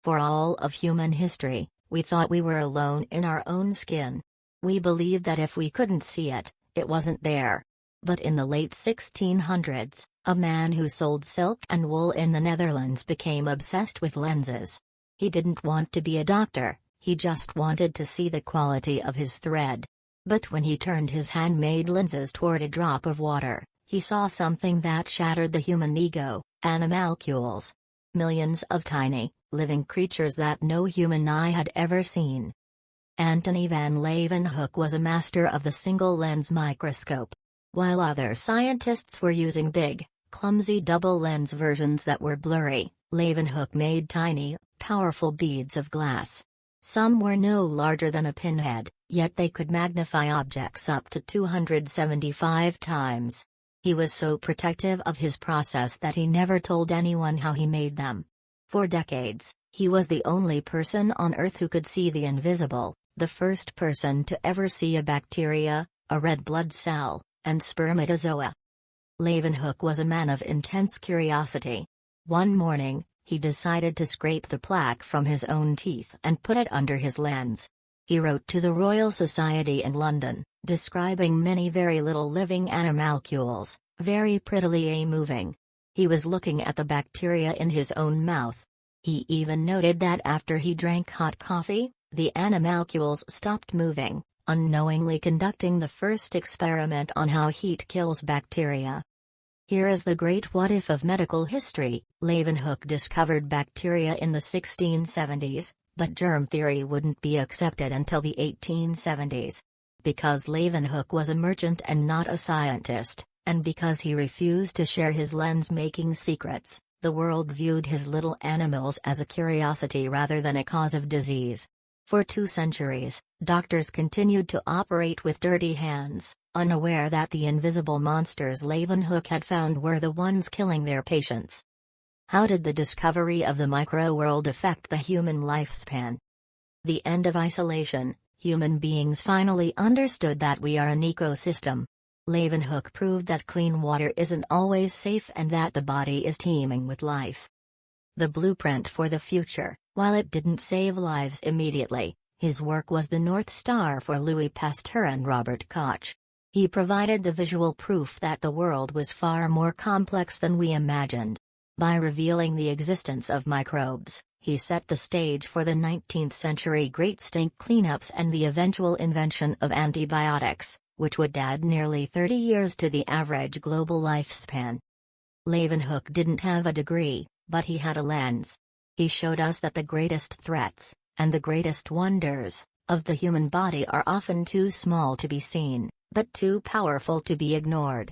For all of human history, we thought we were alone in our own skin. We believed that if we couldn't see it, it wasn't there. But in the late 1600s, a man who sold silk and wool in the Netherlands became obsessed with lenses. He didn't want to be a doctor, he just wanted to see the quality of his thread. But when he turned his handmade lenses toward a drop of water, he saw something that shattered the human ego: animalcules. Millions of tiny, living creatures that no human eye had ever seen. Antoni van Leeuwenhoek was a master of the single-lens microscope. While other scientists were using big, clumsy double-lens versions that were blurry, Leeuwenhoek made tiny, powerful beads of glass. Some were no larger than a pinhead, yet they could magnify objects up to 275 times. He was so protective of his process that he never told anyone how he made them. For decades, he was the only person on Earth who could see the invisible, the first person to ever see a bacteria, a red blood cell, and spermatozoa. Leeuwenhoek was a man of intense curiosity. One morning, he decided to scrape the plaque from his own teeth and put it under his lens. He wrote to the Royal Society in London, describing many very little living animalcules, very prettily moving. He was looking at the bacteria in his own mouth. He even noted that after he drank hot coffee, the animalcules stopped moving, unknowingly conducting the first experiment on how heat kills bacteria. Here is the great what-if of medical history. Leeuwenhoek discovered bacteria in the 1670s, but germ theory wouldn't be accepted until the 1870s. Because Leeuwenhoek was a merchant and not a scientist, and because he refused to share his lens-making secrets, the world viewed his little animals as a curiosity rather than a cause of disease. For 2 centuries, doctors continued to operate with dirty hands, unaware that the invisible monsters Leeuwenhoek had found were the ones killing their patients. How did the discovery of the micro-world affect the human lifespan? The end of isolation. Human beings finally understood that we are an ecosystem. Leeuwenhoek proved that clean water isn't always safe and that the body is teeming with life. The blueprint for the future. While it didn't save lives immediately, his work was the North Star for Louis Pasteur and Robert Koch. He provided the visual proof that the world was far more complex than we imagined. By revealing the existence of microbes, he set the stage for the 19th century Great Stink cleanups and the eventual invention of antibiotics, which would add nearly 30 years to the average global lifespan. Leeuwenhoek didn't have a degree, but he had a lens. He showed us that the greatest threats, and the greatest wonders, of the human body are often too small to be seen, but too powerful to be ignored.